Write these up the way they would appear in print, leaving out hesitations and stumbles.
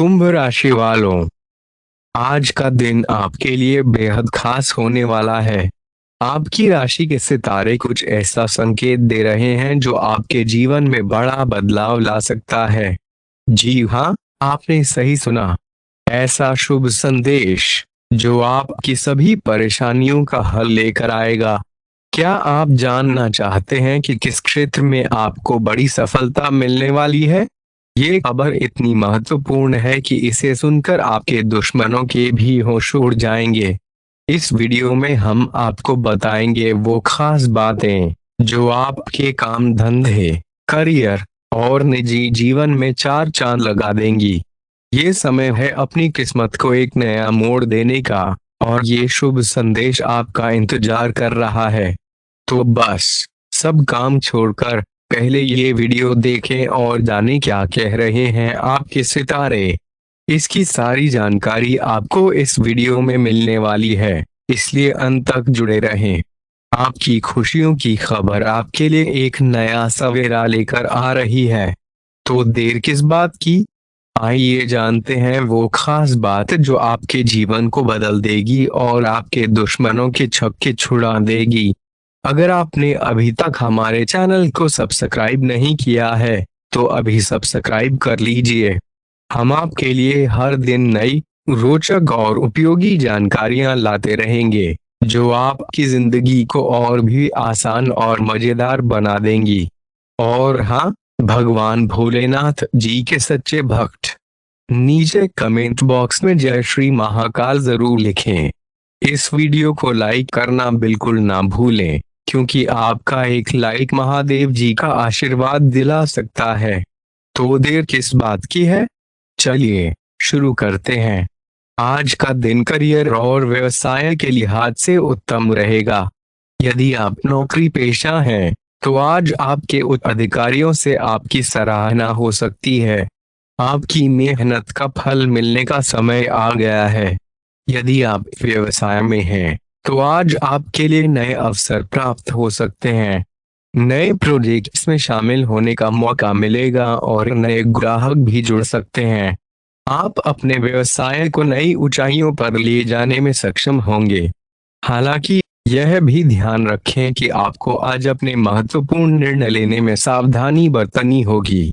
कुंभ राशि वालों, आज का दिन आपके लिए बेहद खास होने वाला है। आपकी राशि के सितारे कुछ ऐसा संकेत दे रहे हैं जो आपके जीवन में बड़ा बदलाव ला सकता है। जी हाँ, आपने सही सुना। ऐसा शुभ संदेश जो आपकी सभी परेशानियों का हल लेकर आएगा। क्या आप जानना चाहते हैं कि किस क्षेत्र में आपको बड़ी सफलता मिलने वाली है? ये खबर इतनी महत्वपूर्ण है कि इसे सुनकर आपके दुश्मनों के भी होश उड़ जाएंगे। इस वीडियो में हम आपको बताएंगे वो खास बातें जो आपके काम धंधे, करियर और निजी जीवन में चार चांद लगा देंगी। ये समय है अपनी किस्मत को एक नया मोड़ देने का, और ये शुभ संदेश आपका इंतजार कर रहा है। तो बस सब काम छोड़कर पहले ये वीडियो देखें और जानें क्या कह रहे हैं आपके सितारे। इसकी सारी जानकारी आपको इस वीडियो में मिलने वाली है, इसलिए अंत तक जुड़े रहें। आपकी खुशियों की खबर आपके लिए एक नया सवेरा लेकर आ रही है। तो देर किस बात की, आइए जानते हैं वो खास बात जो आपके जीवन को बदल देगी और आपके दुश्मनों के छक्के छुड़ा देगी। अगर आपने अभी तक हमारे चैनल को सब्सक्राइब नहीं किया है तो अभी सब्सक्राइब कर लीजिए। हम आपके लिए हर दिन नई, रोचक और उपयोगी जानकारियां लाते रहेंगे जो आपकी जिंदगी को और भी आसान और मजेदार बना देंगी। और हाँ, भगवान भोलेनाथ जी के सच्चे भक्त नीचे कमेंट बॉक्स में जय श्री महाकाल जरूर लिखें। इस वीडियो को लाइक करना बिल्कुल ना भूलें, क्योंकि आपका एक लाइक महादेव जी का आशीर्वाद दिला सकता है। तो देर किस बात की है, चलिए शुरू करते हैं। आज का दिन करियर और व्यवसाय के लिहाज से उत्तम रहेगा। यदि आप नौकरी पेशा हैं तो आज आपके उच्च अधिकारियों से आपकी सराहना हो सकती है। आपकी मेहनत का फल मिलने का समय आ गया है। यदि आप व्यवसाय में हैं तो आज आपके लिए नए अवसर प्राप्त हो सकते हैं। नए प्रोजेक्ट्स में शामिल होने का मौका मिलेगा और नए ग्राहक भी जुड़ सकते हैं। आप अपने व्यवसाय को नई ऊंचाइयों पर ले जाने में सक्षम होंगे। हालांकि यह भी ध्यान रखें कि आपको आज अपने महत्वपूर्ण निर्णय लेने में सावधानी बरतनी होगी।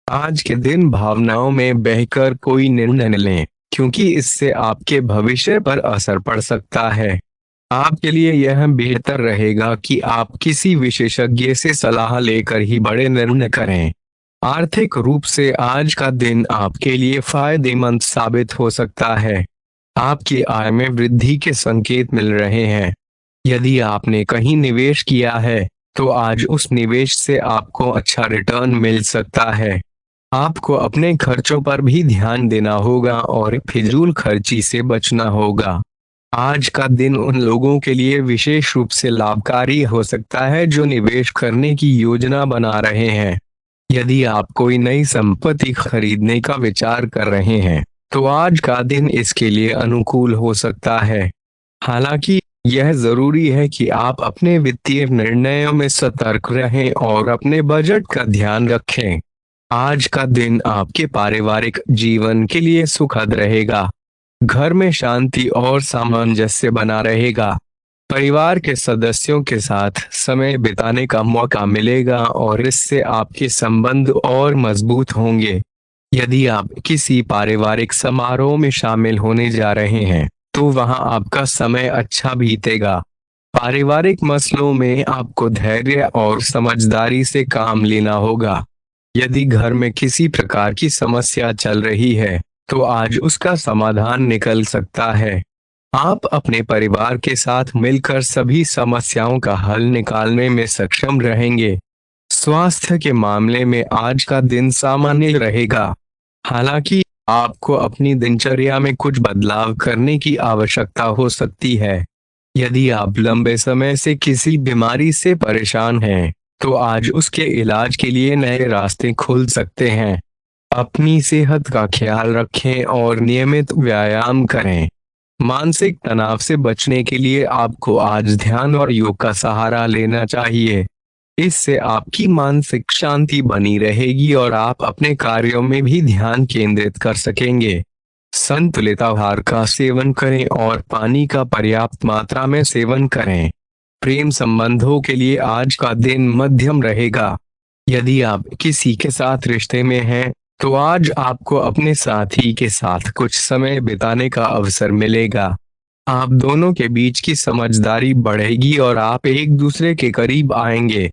आज के दिन भावनाओं में बहकर कोई निर्णय न लें, क्योंकि इससे आपके भविष्य पर असर पड़ सकता है। आपके लिए यह बेहतर रहेगा कि आप किसी विशेषज्ञ से सलाह लेकर ही बड़े निर्णय करें। आर्थिक रूप से आज का दिन आपके लिए फायदेमंद साबित हो सकता है। आपकी आय में वृद्धि के संकेत मिल रहे हैं। यदि आपने कहीं निवेश किया है तो आज उस निवेश से आपको अच्छा रिटर्न मिल सकता है। आपको अपने खर्चों पर भी ध्यान देना होगा और फिजूल खर्ची से बचना होगा। आज का दिन उन लोगों के लिए विशेष रूप से लाभकारी हो सकता है जो निवेश करने की योजना बना रहे हैं। यदि आप कोई नई संपत्ति खरीदने का विचार कर रहे हैं तो आज का दिन इसके लिए अनुकूल हो सकता है। हालांकि यह जरूरी है कि आप अपने वित्तीय निर्णयों में सतर्क रहें और अपने बजट का ध्यान रखें। आज का दिन आपके पारिवारिक जीवन के लिए सुखद रहेगा। घर में शांति और सामंजस्य बना रहेगा। परिवार के सदस्यों के साथ समय बिताने का मौका मिलेगा और इससे आपके संबंध और मजबूत होंगे। यदि आप किसी पारिवारिक समारोह में शामिल होने जा रहे हैं तो वहां आपका समय अच्छा बीतेगा। पारिवारिक मसलों में आपको धैर्य और समझदारी से काम लेना होगा। यदि घर में किसी प्रकार की समस्या चल रही है तो आज उसका समाधान निकल सकता है। आप अपने परिवार के साथ मिलकर सभी समस्याओं का हल निकालने में सक्षम रहेंगे। स्वास्थ्य के मामले में आज का दिन सामान्य रहेगा। हालांकि आपको अपनी दिनचर्या में कुछ बदलाव करने की आवश्यकता हो सकती है। यदि आप लंबे समय से किसी बीमारी से परेशान हैं तो आज उसके इलाज के लिए नए रास्ते खुल सकते हैं। अपनी सेहत का ख्याल रखें और नियमित व्यायाम करें। मानसिक तनाव से बचने के लिए आपको आज ध्यान और योग का सहारा लेना चाहिए। इससे आपकी मानसिक शांति बनी रहेगी और आप अपने कार्यों में भी ध्यान केंद्रित कर सकेंगे। संतुलित आहार का सेवन करें और पानी का पर्याप्त मात्रा में सेवन करें। प्रेम संबंधों के लिए आज का दिन मध्यम रहेगा। यदि आप किसी के साथ रिश्ते में हैं, तो आज आपको अपने साथी के साथ कुछ समय बिताने का अवसर मिलेगा। आप दोनों के बीच की समझदारी बढ़ेगी और आप एक दूसरे के करीब आएंगे।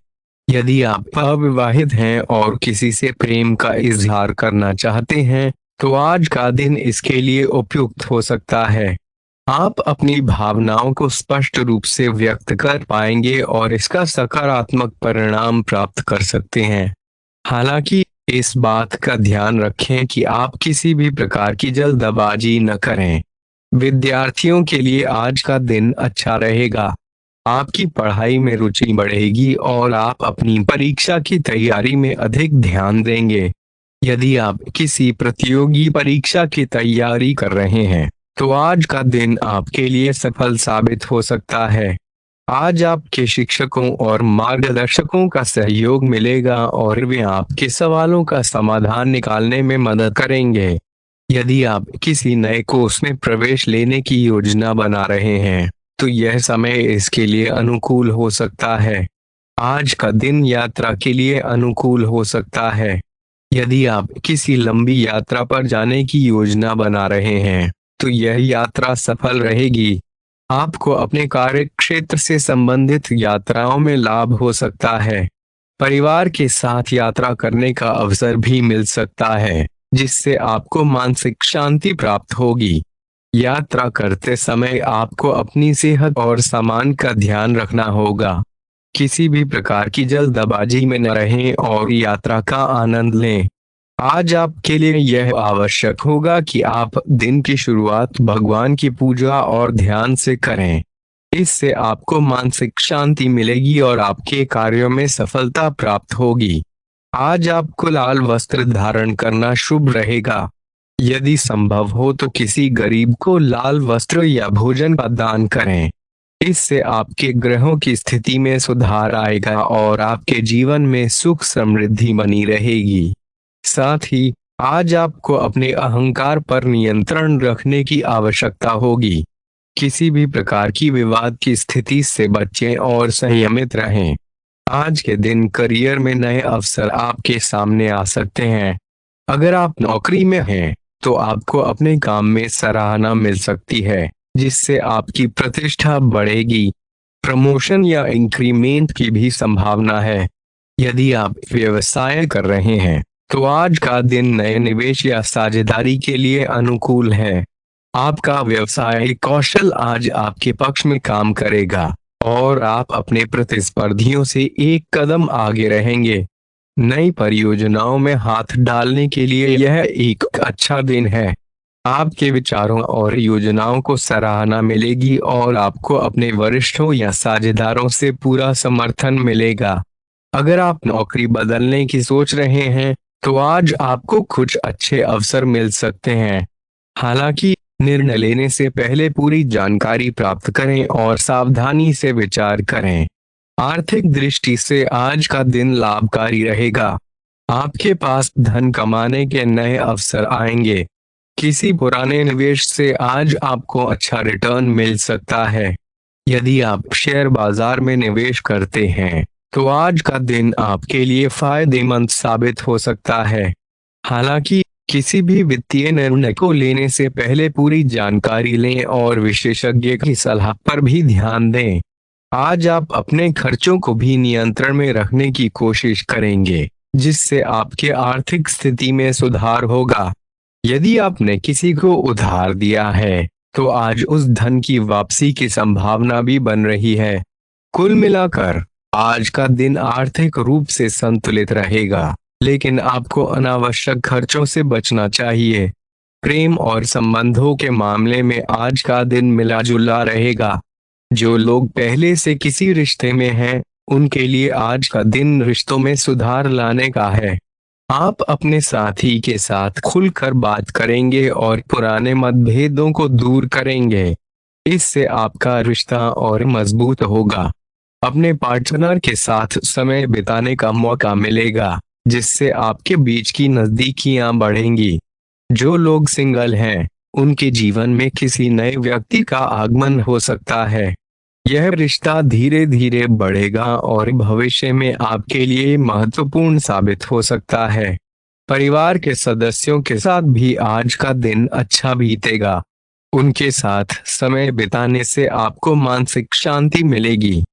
यदि आप अविवाहित हैं और किसी से प्रेम का इजहार करना चाहते हैं, तो आज का दिन इसके लिए उपयुक्त हो सकता है। आप अपनी भावनाओं को स्पष्ट रूप से व्यक्त कर पाएंगे और इसका सकारात्मक परिणाम प्राप्त कर सकते हैं। हालांकि इस बात का ध्यान रखें कि आप किसी भी प्रकार की जल्दबाजी न करें। विद्यार्थियों के लिए आज का दिन अच्छा रहेगा। आपकी पढ़ाई में रुचि बढ़ेगी और आप अपनी परीक्षा की तैयारी में अधिक ध्यान देंगे। यदि आप किसी प्रतियोगी परीक्षा की तैयारी कर रहे हैं, तो आज का दिन आपके लिए सफल साबित हो सकता है। आज आपके शिक्षकों और मार्गदर्शकों का सहयोग मिलेगा और वे आपके सवालों का समाधान निकालने में मदद करेंगे। यदि आप किसी नए कोर्स में प्रवेश लेने की योजना बना रहे हैं, तो यह समय इसके लिए अनुकूल हो सकता है। आज का दिन यात्रा के लिए अनुकूल हो सकता है। यदि आप किसी लंबी यात्रा पर जाने की योजना बना रहे हैं, तो यह यात्रा सफल रहेगी। आपको अपने कार्य क्षेत्र से संबंधित यात्राओं में लाभ हो सकता है। परिवार के साथ यात्रा करने का अवसर भी मिल सकता है, जिससे आपको मानसिक शांति प्राप्त होगी। यात्रा करते समय आपको अपनी सेहत और सामान का ध्यान रखना होगा। किसी भी प्रकार की जल्दबाजी में न रहें और यात्रा का आनंद लें। आज आपके लिए यह आवश्यक होगा कि आप दिन की शुरुआत भगवान की पूजा और ध्यान से करें। इससे आपको मानसिक शांति मिलेगी और आपके कार्यों में सफलता प्राप्त होगी। आज आपको लाल वस्त्र धारण करना शुभ रहेगा। यदि संभव हो तो किसी गरीब को लाल वस्त्र या भोजन का दान करें। इससे आपके ग्रहों की स्थिति में सुधार आएगा और आपके जीवन में सुख समृद्धि बनी रहेगी। साथ ही आज आपको अपने अहंकार पर नियंत्रण रखने की आवश्यकता होगी। किसी भी प्रकार की विवाद की स्थिति से बचें और संयमित रहें। आज के दिन करियर में नए अवसर आपके सामने आ सकते हैं। अगर आप नौकरी में हैं, तो आपको अपने काम में सराहना मिल सकती है, जिससे आपकी प्रतिष्ठा बढ़ेगी। प्रमोशन या इंक्रीमेंट की भी संभावना है। यदि आप व्यवसाय कर रहे हैं, तो आज का दिन नए निवेश या साझेदारी के लिए अनुकूल है। आपका व्यवसायिक कौशल आज आपके पक्ष में काम करेगा और आप अपने प्रतिस्पर्धियों से एक कदम आगे रहेंगे। नई परियोजनाओं में हाथ डालने के लिए यह एक अच्छा दिन है। आपके विचारों और योजनाओं को सराहना मिलेगी और आपको अपने वरिष्ठों या साझेदारों से पूरा समर्थन मिलेगा। अगर आप नौकरी बदलने की सोच रहे हैं, तो आज आपको कुछ अच्छे अवसर मिल सकते हैं। हालांकि निर्णय लेने से पहले पूरी जानकारी प्राप्त करें और सावधानी से विचार करें। आर्थिक दृष्टि से आज का दिन लाभकारी रहेगा। आपके पास धन कमाने के नए अवसर आएंगे। किसी पुराने निवेश से आज आपको अच्छा रिटर्न मिल सकता है। यदि आप शेयर बाजार में निवेश करते हैं, तो आज का दिन आपके लिए फायदेमंद साबित हो सकता है। हालांकि किसी भी वित्तीय निर्णय को लेने से पहले पूरी जानकारी लें और विशेषज्ञ की सलाह पर भी ध्यान दें। आज आप अपने खर्चों को भी नियंत्रण में रखने की कोशिश करेंगे, जिससे आपके आर्थिक स्थिति में सुधार होगा। यदि आपने किसी को उधार दिया है, तो आज उस धन की वापसी की संभावना भी बन रही है। कुल मिलाकर आज का दिन आर्थिक रूप से संतुलित रहेगा, लेकिन आपको अनावश्यक खर्चों से बचना चाहिए। प्रेम और संबंधों के मामले में आज का दिन मिला जुला रहेगा। जो लोग पहले से किसी रिश्ते में हैं, उनके लिए आज का दिन रिश्तों में सुधार लाने का है। आप अपने साथी के साथ खुलकर बात करेंगे और पुराने मतभेदों को दूर करेंगे। इससे आपका रिश्ता और मजबूत होगा। अपने पार्टनर के साथ समय बिताने का मौका मिलेगा, जिससे आपके बीच की नजदीकियां बढ़ेंगी। जो लोग सिंगल हैं, उनके जीवन में किसी नए व्यक्ति का आगमन हो सकता है। यह रिश्ता धीरे धीरे बढ़ेगा और भविष्य में आपके लिए महत्वपूर्ण साबित हो सकता है। परिवार के सदस्यों के साथ भी आज का दिन अच्छा बीतेगा। उनके साथ समय बिताने से आपको मानसिक शांति मिलेगी।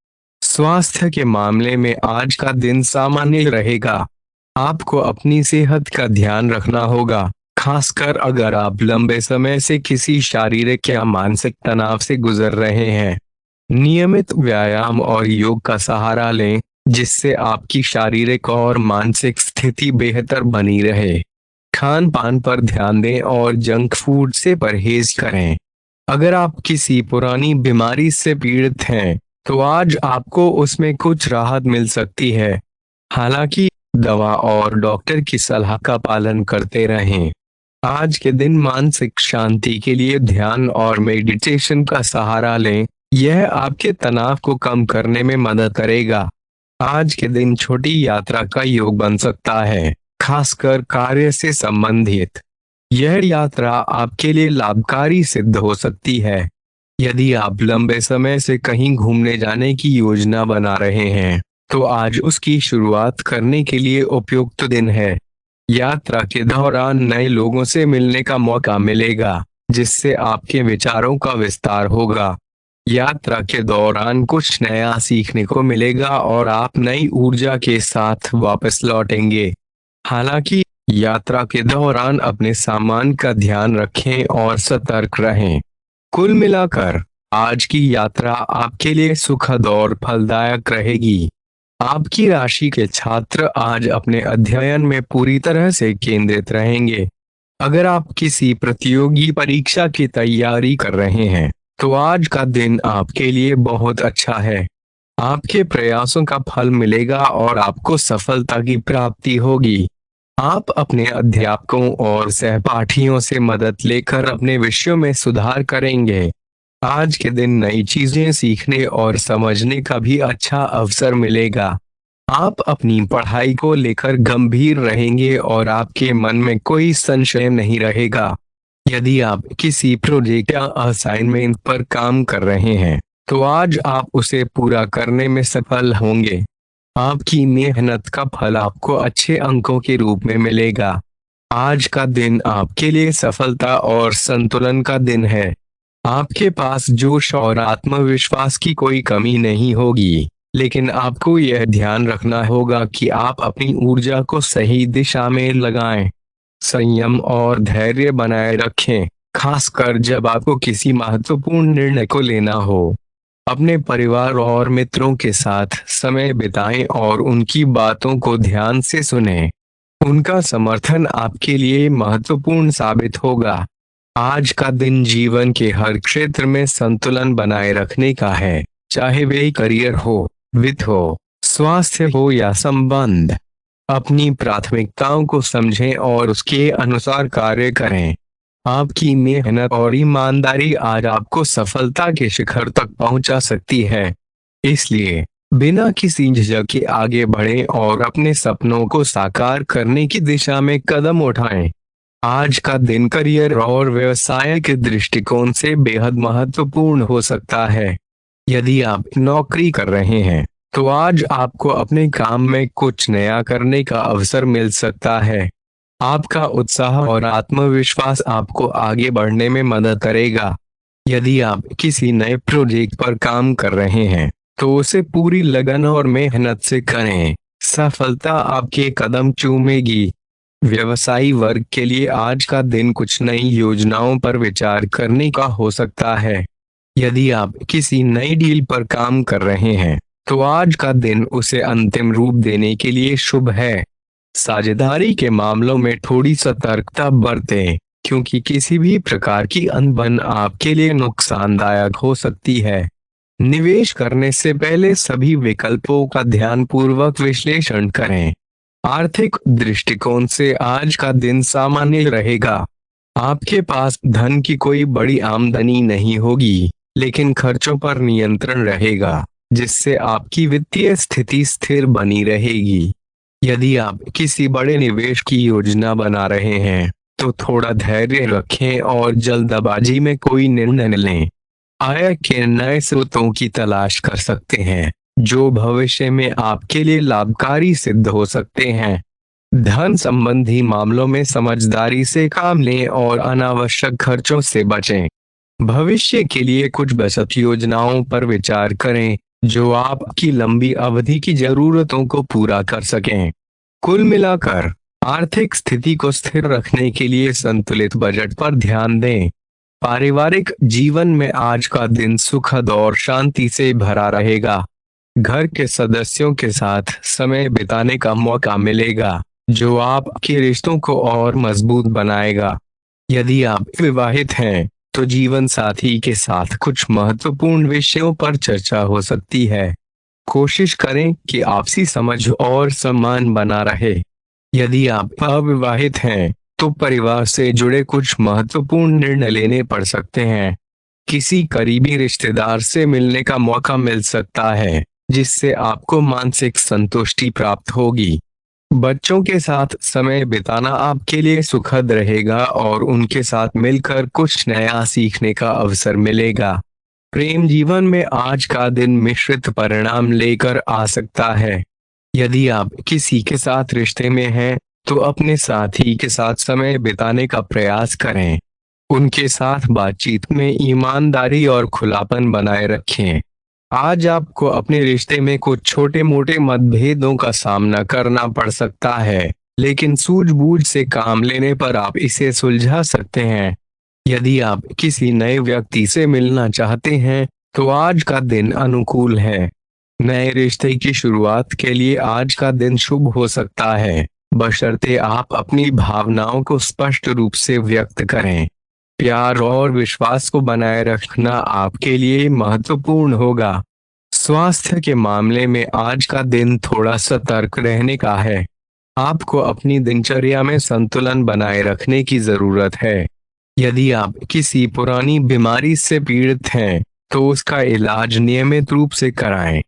स्वास्थ्य के मामले में आज का दिन सामान्य रहेगा। आपको अपनी सेहत का ध्यान रखना होगा, खासकर अगर आप लंबे समय से किसी शारीरिक या मानसिक तनाव से गुजर रहे हैं। नियमित व्यायाम और योग का सहारा लें, जिससे आपकी शारीरिक और मानसिक स्थिति बेहतर बनी रहे। खान पान पर ध्यान दें और जंक फूड से परहेज करें। अगर आप किसी पुरानी बीमारी से पीड़ित हैं, तो आज आपको उसमें कुछ राहत मिल सकती है। हालांकि दवा और डॉक्टर की सलाह का पालन करते रहें। आज के दिन मानसिक शांति के लिए ध्यान और मेडिटेशन का सहारा लें। यह आपके तनाव को कम करने में मदद करेगा। आज के दिन छोटी यात्रा का योग बन सकता है, खासकर कार्य से संबंधित। यह यात्रा आपके लिए लाभकारी सिद्ध हो सकती है। यदि आप लंबे समय से कहीं घूमने जाने की योजना बना रहे हैं, तो आज उसकी शुरुआत करने के लिए उपयुक्त दिन है। यात्रा के दौरान नए लोगों से मिलने का मौका मिलेगा, जिससे आपके विचारों का विस्तार होगा। यात्रा के दौरान कुछ नया सीखने को मिलेगा और आप नई ऊर्जा के साथ वापस लौटेंगे। हालांकि यात्रा के दौरान अपने सामान का ध्यान रखें और सतर्क रहें। कुल मिलाकर आज की यात्रा आपके लिए सुखद और फलदायक रहेगी। आपकी राशि के छात्र आज अपने अध्ययन में पूरी तरह से केंद्रित रहेंगे। अगर आप किसी प्रतियोगी परीक्षा की तैयारी कर रहे हैं, तो आज का दिन आपके लिए बहुत अच्छा है। आपके प्रयासों का फल मिलेगा और आपको सफलता की प्राप्ति होगी। आप अपने अध्यापकों और सहपाठियों से मदद लेकर अपने विषयों में सुधार करेंगे। आज के दिन नई चीजें सीखने और समझने का भी अच्छा अवसर मिलेगा। आप अपनी पढ़ाई को लेकर गंभीर रहेंगे और आपके मन में कोई संशय नहीं रहेगा। यदि आप किसी प्रोजेक्ट या असाइनमेंट पर काम कर रहे हैं, तो आज आप उसे पूरा करने में सफल होंगे। आपकी मेहनत का फल आपको अच्छे अंकों के रूप में मिलेगा। आज का दिन आपके लिए सफलता और संतुलन का दिन है। आपके पास जोश और आत्मविश्वास की कोई कमी नहीं होगी, लेकिन आपको यह ध्यान रखना होगा कि आप अपनी ऊर्जा को सही दिशा में लगाएं। संयम और धैर्य बनाए रखें, खासकर जब आपको किसी महत्वपूर्ण निर्णय को लेना हो। अपने परिवार और मित्रों के साथ समय बिताएं और उनकी बातों को ध्यान से सुनें। उनका समर्थन आपके लिए महत्वपूर्ण साबित होगा। आज का दिन जीवन के हर क्षेत्र में संतुलन बनाए रखने का है, चाहे वे करियर हो, वित्त हो, स्वास्थ्य हो या संबंध। अपनी प्राथमिकताओं को समझें और उसके अनुसार कार्य करें। आपकी मेहनत और ईमानदारी आज आपको सफलता के शिखर तक पहुंचा सकती है। इसलिए बिना किसी झिझक के आगे बढ़ें और अपने सपनों को साकार करने की दिशा में कदम उठाएं। आज का दिन करियर और व्यवसाय के दृष्टिकोण से बेहद महत्वपूर्ण हो सकता है। यदि आप नौकरी कर रहे हैं, तो आज आपको अपने काम में कुछ नया करने का अवसर मिल सकता है। आपका उत्साह और आत्मविश्वास आपको आगे बढ़ने में मदद करेगा। यदि आप किसी नए प्रोजेक्ट पर काम कर रहे हैं, तो उसे पूरी लगन और मेहनत से करें। सफलता आपके कदम चूमेगी। व्यवसायी वर्ग के लिए आज का दिन कुछ नई योजनाओं पर विचार करने का हो सकता है। यदि आप किसी नई डील पर काम कर रहे हैं, तो आज का दिन उसे अंतिम रूप देने के लिए शुभ है। साझेदारी के मामलों में थोड़ी सतर्कता बरतें, क्योंकि किसी भी प्रकार की अनबन आपके लिए नुकसानदायक हो सकती है। निवेश करने से पहले सभी विकल्पों का ध्यानपूर्वक विश्लेषण करें। आर्थिक दृष्टिकोण से आज का दिन सामान्य रहेगा। आपके पास धन की कोई बड़ी आमदनी नहीं होगी, लेकिन खर्चों पर नियंत्रण रहेगा। जिससे आपकी वित्तीय स्थिति स्थिर बनी रहेगी। यदि आप किसी बड़े निवेश की योजना बना रहे हैं तो थोड़ा धैर्य रखें और जल्दबाजी में कोई निर्णय न लें। आय के नए स्रोतों की तलाश कर सकते हैं जो भविष्य में आपके लिए लाभकारी सिद्ध हो सकते हैं। धन संबंधी मामलों में समझदारी से काम लें और अनावश्यक खर्चों से बचें। भविष्य के लिए कुछ बचत योजनाओं पर विचार करें जो आपकी लंबी अवधि की जरूरतों को पूरा कर सकें। कुल मिलाकर आर्थिक स्थिति को स्थिर रखने के लिए संतुलित बजट पर ध्यान दें। पारिवारिक जीवन में आज का दिन सुखद और शांति से भरा रहेगा। घर के सदस्यों के साथ समय बिताने का मौका मिलेगा जो आपके रिश्तों को और मजबूत बनाएगा। यदि आप विवाहित हैं तो जीवन साथी के साथ कुछ महत्वपूर्ण विषयों पर चर्चा हो सकती है। कोशिश करें कि आपसी समझ और सम्मान बना रहे। यदि आप अविवाहित हैं तो परिवार से जुड़े कुछ महत्वपूर्ण निर्णय लेने पड़ सकते हैं। किसी करीबी रिश्तेदार से मिलने का मौका मिल सकता है जिससे आपको मानसिक संतुष्टि प्राप्त होगी। बच्चों के साथ समय बिताना आपके लिए सुखद रहेगा और उनके साथ मिलकर कुछ नया सीखने का अवसर मिलेगा। प्रेम जीवन में आज का दिन मिश्रित परिणाम लेकर आ सकता है। यदि आप किसी के साथ रिश्ते में हैं तो अपने साथी के साथ समय बिताने का प्रयास करें। उनके साथ बातचीत में ईमानदारी और खुलापन बनाए रखें। आज आपको अपने रिश्ते में कुछ छोटे मोटे मतभेदों का सामना करना पड़ सकता है, लेकिन सूझबूझ से काम लेने पर आप इसे सुलझा सकते हैं। यदि आप किसी नए व्यक्ति से मिलना चाहते हैं तो आज का दिन अनुकूल है। नए रिश्ते की शुरुआत के लिए आज का दिन शुभ हो सकता है, बशर्ते आप अपनी भावनाओं को स्पष्ट रूप से व्यक्त करें। प्यार और विश्वास को बनाए रखना आपके लिए महत्वपूर्ण होगा। स्वास्थ्य के मामले में आज का दिन थोड़ा सतर्क रहने का है। आपको अपनी दिनचर्या में संतुलन बनाए रखने की जरूरत है। यदि आप किसी पुरानी बीमारी से पीड़ित हैं तो उसका इलाज नियमित रूप से कराएं।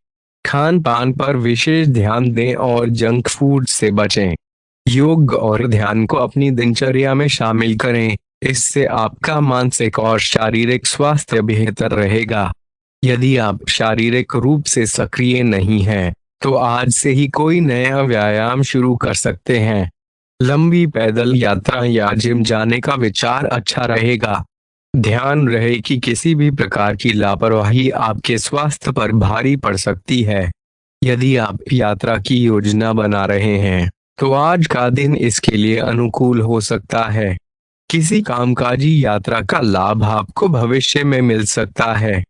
खान पान पर विशेष ध्यान दें और जंक फूड से बचें। योग और ध्यान को अपनी दिनचर्या में शामिल करें। इससे आपका मानसिक और शारीरिक स्वास्थ्य बेहतर रहेगा। यदि आप शारीरिक रूप से सक्रिय नहीं हैं तो आज से ही कोई नया व्यायाम शुरू कर सकते हैं। लंबी पैदल यात्रा या जिम जाने का विचार अच्छा रहेगा। ध्यान रहे कि किसी भी प्रकार की लापरवाही आपके स्वास्थ्य पर भारी पड़ सकती है। यदि आप यात्रा की योजना बना रहे हैं तो आज का दिन इसके लिए अनुकूल हो सकता है। किसी कामकाजी यात्रा का लाभ आपको भविष्य में मिल सकता है।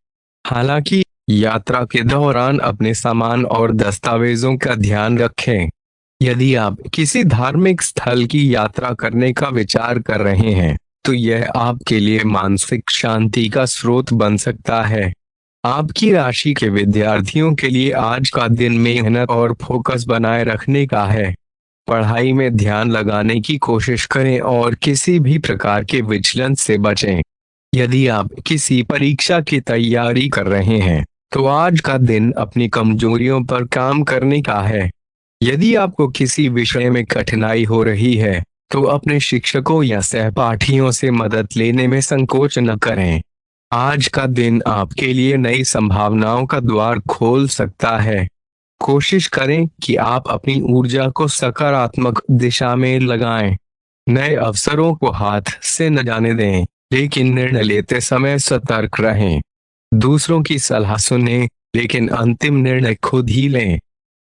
हालांकि यात्रा के दौरान अपने सामान और दस्तावेजों का ध्यान रखें। यदि आप किसी धार्मिक स्थल की यात्रा करने का विचार कर रहे हैं तो यह आपके लिए मानसिक शांति का स्रोत बन सकता है। आपकी राशि के विद्यार्थियों के लिए आज का दिन मेहनत और फोकस बनाए रखने का है। पढ़ाई में ध्यान लगाने की कोशिश करें और किसी भी प्रकार के विचलन से बचें। यदि आप किसी परीक्षा की तैयारी कर रहे हैं तो आज का दिन अपनी कमजोरियों पर काम करने का है। यदि आपको किसी विषय में कठिनाई हो रही है तो अपने शिक्षकों या सहपाठियों से मदद लेने में संकोच न करें। आज का दिन आपके लिए नई संभावनाओं का द्वार खोल सकता है। कोशिश करें कि आप अपनी ऊर्जा को सकारात्मक दिशा में लगाएं। नए अवसरों को हाथ से न जाने दें, लेकिन निर्णय लेते समय सतर्क रहें। दूसरों की सलाह सुनें, लेकिन अंतिम निर्णय खुद ही लें।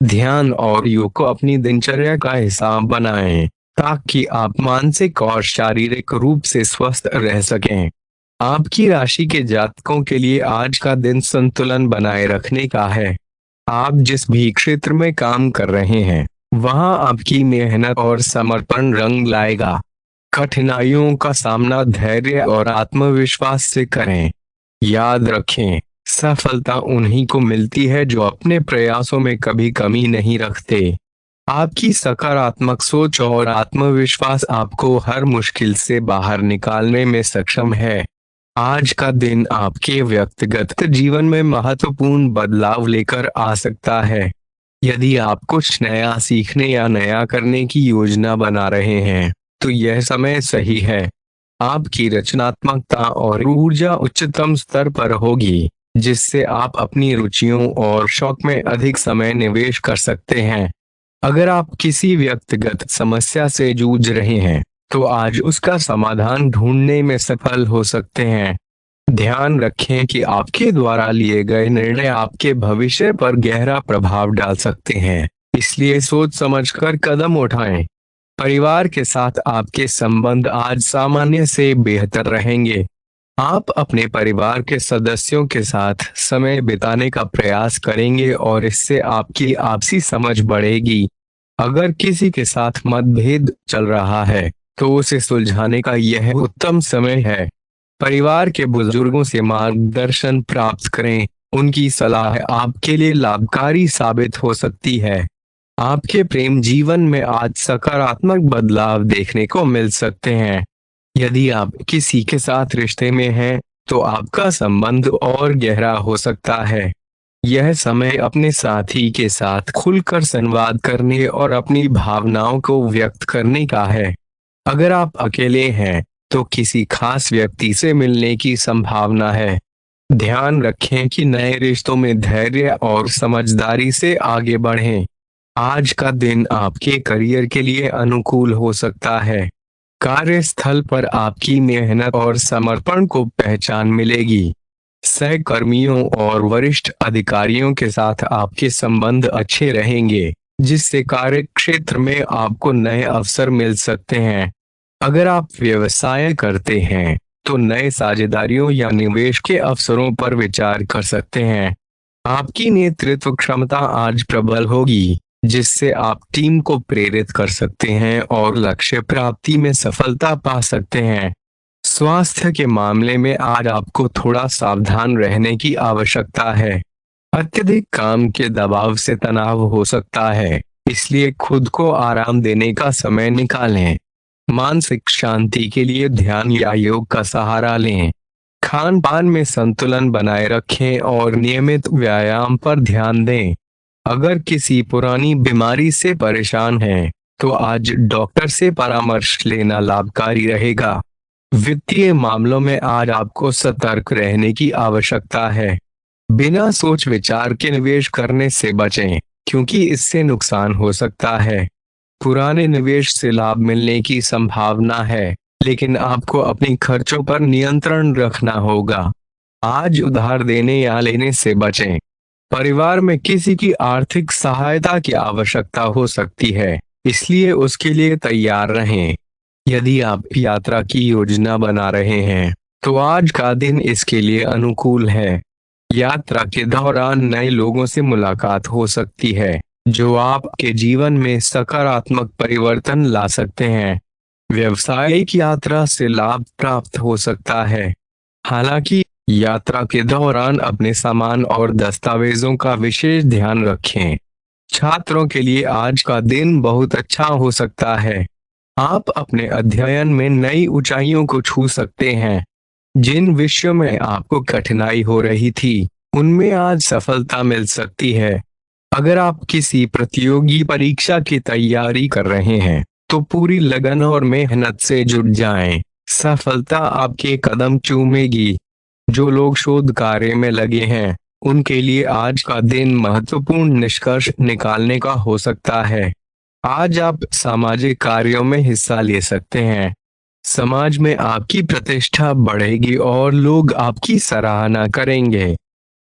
ध्यान और योग को अपनी दिनचर्या का हिस्सा बनाएं ताकि आप मानसिक और शारीरिक रूप से स्वस्थ रह सकें। आपकी राशि के जातकों के लिए आज का दिन संतुलन बनाए रखने का है। आप जिस भी क्षेत्र में काम कर रहे हैं वहां आपकी मेहनत और समर्पण रंग लाएगा। कठिनाइयों का सामना धैर्य और आत्मविश्वास से करें। याद रखें, सफलता उन्हीं को मिलती है जो अपने प्रयासों में कभी कमी नहीं रखते। आपकी सकारात्मक सोच और आत्मविश्वास आपको हर मुश्किल से बाहर निकालने में सक्षम है। आज का दिन आपके व्यक्तिगत जीवन में महत्वपूर्ण बदलाव लेकर आ सकता है। यदि आप कुछ नया सीखने या नया करने की योजना बना रहे हैं, तो यह समय सही है। आपकी रचनात्मकता और ऊर्जा उच्चतम स्तर पर होगी, जिससे आप अपनी रुचियों और शौक में अधिक समय निवेश कर सकते हैं। अगर आप किसी व्यक्तिगत समस्या से जूझ रहे हैं, तो आज उसका समाधान ढूंढने में सफल हो सकते हैं। ध्यान रखें कि आपके द्वारा लिए गए निर्णय आपके भविष्य पर गहरा प्रभाव डाल सकते हैं, इसलिए सोच समझकर कदम उठाएं। परिवार के साथ आपके संबंध आज सामान्य से बेहतर रहेंगे। आप अपने परिवार के सदस्यों के साथ समय बिताने का प्रयास करेंगे और इससे आपकी आपसी समझ बढ़ेगी। अगर किसी के साथ मतभेद चल रहा है, तो उसे सुलझाने का यह उत्तम समय है। परिवार के बुजुर्गों से मार्गदर्शन प्राप्त करें, उनकी सलाह आपके लिए लाभकारी साबित हो सकती है। आपके प्रेम जीवन में आज सकारात्मक बदलाव देखने को मिल सकते हैं। यदि आप किसी के साथ रिश्ते में हैं, तो आपका संबंध और गहरा हो सकता है। यह समय अपने साथी के साथ खुलकर संवाद करने और अपनी भावनाओं को व्यक्त करने का है। अगर आप अकेले हैं, तो किसी खास व्यक्ति से मिलने की संभावना है। ध्यान रखें कि नए रिश्तों में धैर्य और समझदारी से आगे बढ़ें। आज का दिन आपके करियर के लिए अनुकूल हो सकता है। कार्यस्थल पर आपकी मेहनत और समर्पण को पहचान मिलेगी। सहकर्मियों और वरिष्ठ अधिकारियों के साथ आपके संबंध अच्छे रहेंगे, जिससे कार्य क्षेत्र में आपको नए अवसर मिल सकते हैं। अगर आप व्यवसाय करते हैं, तो नए साझेदारियों या निवेश के अवसरों पर विचार कर सकते हैं। आपकी नेतृत्व क्षमता आज प्रबल होगी, जिससे आप टीम को प्रेरित कर सकते हैं और लक्ष्य प्राप्ति में सफलता पा सकते हैं। स्वास्थ्य के मामले में आज आपको थोड़ा सावधान रहने की आवश्यकता है। अत्यधिक काम के दबाव से तनाव हो सकता है, इसलिए खुद को आराम देने का समय निकालें। मानसिक शांति के लिए ध्यान या योग का सहारा लें। खान पान में संतुलन बनाए रखें और नियमित व्यायाम पर ध्यान दें। अगर किसी पुरानी बीमारी से परेशान हैं, तो आज डॉक्टर से परामर्श लेना लाभकारी रहेगा। वित्तीय मामलों में आज आपको सतर्क रहने की आवश्यकता है। बिना सोच विचार के निवेश करने से बचें, क्योंकि इससे नुकसान हो सकता है। पुराने निवेश से लाभ मिलने की संभावना है, लेकिन आपको अपने खर्चों पर नियंत्रण रखना होगा। आज उधार देने या लेने से बचें। परिवार में किसी की आर्थिक सहायता की आवश्यकता हो सकती है, इसलिए उसके लिए तैयार रहें। यदि आप यात्रा की योजना बना रहे हैं, तो आज का दिन इसके लिए अनुकूल है। यात्रा के दौरान नए लोगों से मुलाकात हो सकती है, जो आपके जीवन में सकारात्मक परिवर्तन ला सकते हैं। व्यवसायिक यात्रा से लाभ प्राप्त हो सकता है। हालांकि यात्रा के दौरान अपने सामान और दस्तावेजों का विशेष ध्यान रखें। छात्रों के लिए आज का दिन बहुत अच्छा हो सकता है। आप अपने अध्ययन में नई ऊंचाइयों को छू सकते हैं। जिन विषयों में आपको कठिनाई हो रही थी, उनमें आज सफलता मिल सकती है। अगर आप किसी प्रतियोगी परीक्षा की तैयारी कर रहे हैं, तो पूरी लगन और मेहनत से जुट जाएं। सफलता आपके कदम चूमेगी। जो लोग शोध कार्य में लगे हैं, उनके लिए आज का दिन महत्वपूर्ण निष्कर्ष निकालने का हो सकता है। आज आप सामाजिक कार्यों में हिस्सा ले सकते हैं। समाज में आपकी प्रतिष्ठा बढ़ेगी और लोग आपकी सराहना करेंगे।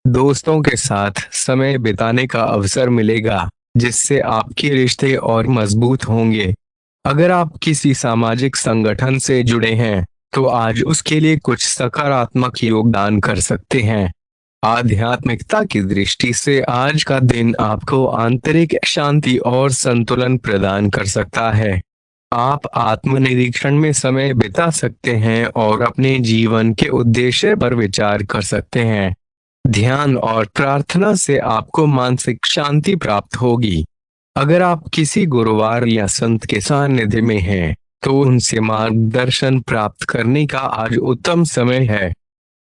दोस्तों के साथ समय बिताने का अवसर मिलेगा, जिससे आपके रिश्ते और मजबूत होंगे। अगर आप किसी सामाजिक संगठन से जुड़े हैं, तो आज उसके लिए कुछ सकारात्मक योगदान कर सकते हैं। आध्यात्मिकता की दृष्टि से आज का दिन आपको आंतरिक शांति और संतुलन प्रदान कर सकता है। आप आत्मनिरीक्षण में समय बिता सकते हैं और अपने जीवन के उद्देश्य पर विचार कर सकते हैं। ध्यान और प्रार्थना से आपको मानसिक शांति प्राप्त होगी। अगर आप किसी गुरुवार या संत के सानिध्य में हैं, तो उनसे मार्गदर्शन प्राप्त करने का आज उत्तम समय है।